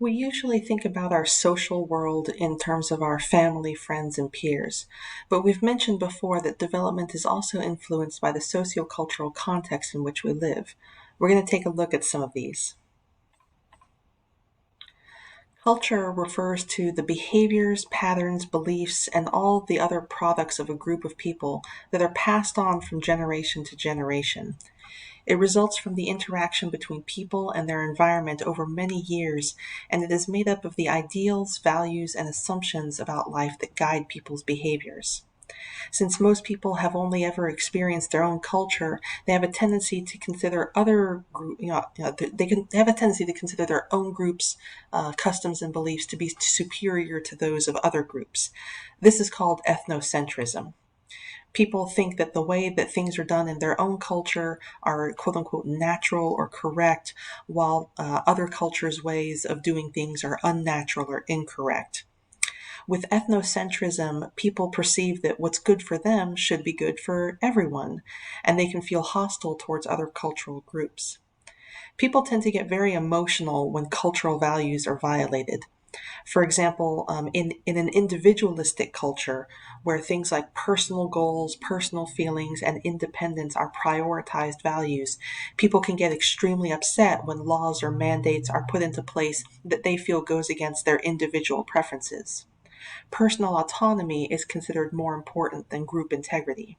We usually think about our social world in terms of our family, friends, and peers, but we've mentioned before that development is also influenced by the sociocultural context in which we live. We're going to take a look at some of these. Culture refers to the behaviors, patterns, beliefs, and all the other products of a group of people that are passed on from generation to generation. It results from the interaction between people and their environment over many years, and it is made up of the ideals, values, and assumptions about life that guide people's behaviors. Since most people have only ever experienced their own culture, they have a tendency to consider other group, they have a tendency to consider their own groups' customs and beliefs to be superior to those of other groups. This is called ethnocentrism. People think that the way that things are done in their own culture are quote unquote natural or correct, while other cultures' ways of doing things are unnatural or incorrect. With ethnocentrism, people perceive that what's good for them should be good for everyone, and they can feel hostile towards other cultural groups. People tend to get very emotional when cultural values are violated. For example, in an individualistic culture where things like personal goals, personal feelings, and independence are prioritized values, people can get extremely upset when laws or mandates are put into place that they feel goes against their individual preferences. Personal autonomy is considered more important than group integrity.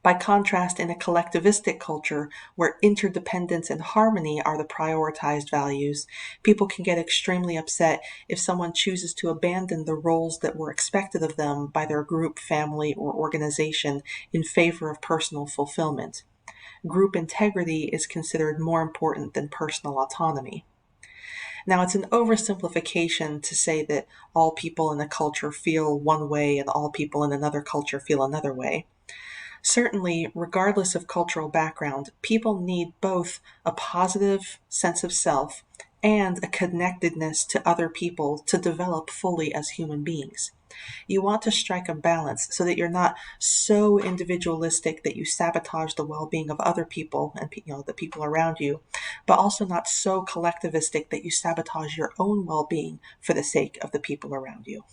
By contrast, in a collectivistic culture where interdependence and harmony are the prioritized values, people can get extremely upset if someone chooses to abandon the roles that were expected of them by their group, family, or organization in favor of personal fulfillment. Group integrity is considered more important than personal autonomy. Now, it's an oversimplification to say that all people in a culture feel one way and all people in another culture feel another way. Certainly, regardless of cultural background, people need both a positive sense of self and a connectedness to other people to develop fully as human beings. You want to strike a balance so that you're not so individualistic that you sabotage the well-being of other people and the people around you, but also not so collectivistic that you sabotage your own well-being for the sake of the people around you.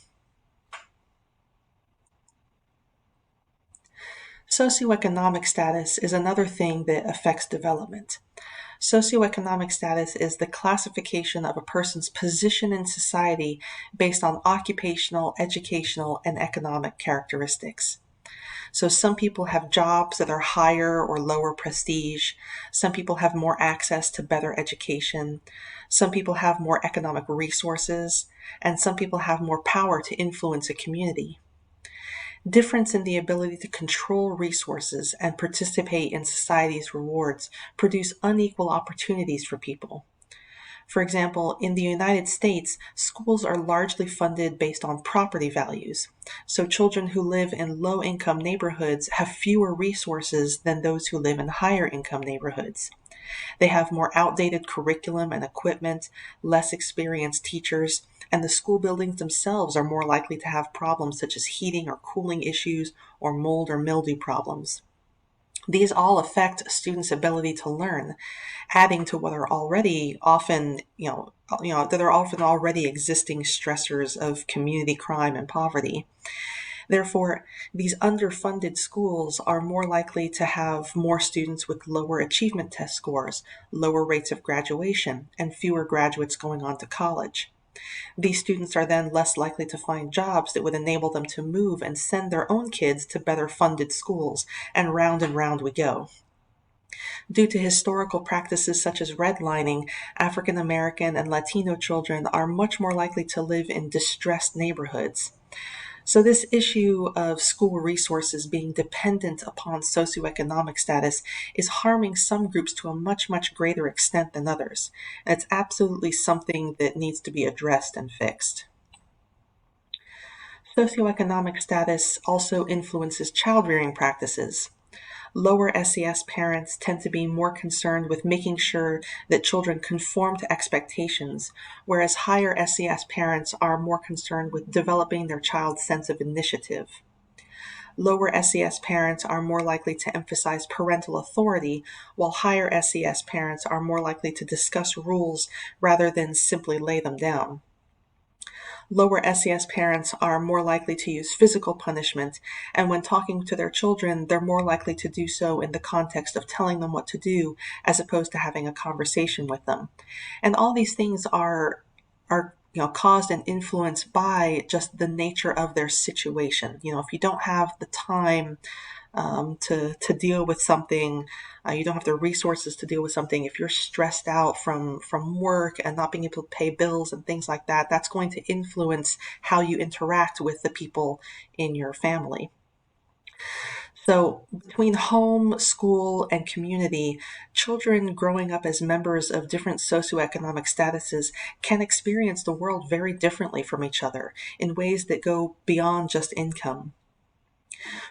Socioeconomic status is another thing that affects development. Socioeconomic status is the classification of a person's position in society based on occupational, educational, and economic characteristics. So some people have jobs that are higher or lower prestige. Some people have more access to better education. Some people have more economic resources. And some people have more power to influence a community. Difference in the ability to control resources and participate in society's rewards produce unequal opportunities for people. For example, in the United States, schools are largely funded based on property values. So children who live in low-income neighborhoods have fewer resources than those who live in higher-income neighborhoods. They have more outdated curriculum and equipment, less experienced teachers, and the school buildings themselves are more likely to have problems such as heating or cooling issues or mold or mildew problems. These all affect students' ability to learn, adding to what are already often, that are often already existing stressors of community crime and poverty. Therefore, these underfunded schools are more likely to have more students with lower achievement test scores, lower rates of graduation, and fewer graduates going on to college. These students are then less likely to find jobs that would enable them to move and send their own kids to better funded schools, and round we go. Due to historical practices such as redlining, African American and Latino children are much more likely to live in distressed neighborhoods. So this issue of school resources being dependent upon socioeconomic status is harming some groups to a much greater extent than others. And it's absolutely something that needs to be addressed and fixed. Socioeconomic status also influences child-rearing practices. Lower SES parents tend to be more concerned with making sure that children conform to expectations, whereas higher SES parents are more concerned with developing their child's sense of initiative. Lower SES parents are more likely to emphasize parental authority, while higher SES parents are more likely to discuss rules rather than simply lay them down. Lower SES parents are more likely to use physical punishment, and when talking to their children, they're more likely to do so in the context of telling them what to do as opposed to having a conversation with them. And all these things are caused and influenced by just the nature of their situation. If you don't have the time to deal with something, you don't have the resources to deal with something. If you're stressed out from work and not being able to pay bills and things like that, that's going to influence how you interact with the people in your family. So, between home, school, and community, children growing up as members of different socioeconomic statuses can experience the world very differently from each other in ways that go beyond just income.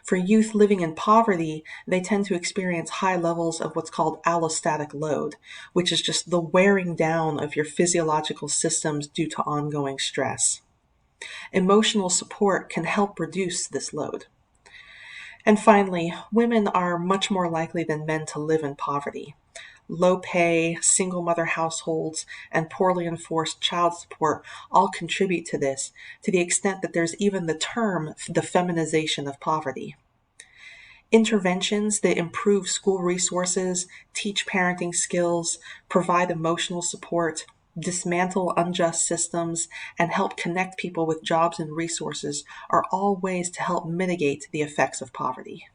For youth living in poverty, they tend to experience high levels of what's called allostatic load, which is just the wearing down of your physiological systems due to ongoing stress. Emotional support can help reduce this load. And finally, women are much more likely than men to live in poverty. Low pay, single mother households, and poorly enforced child support all contribute to this, to the extent that there's even the term the feminization of poverty. Interventions that improve school resources, teach parenting skills, provide emotional support, dismantle unjust systems, and help connect people with jobs and resources are all ways to help mitigate the effects of poverty.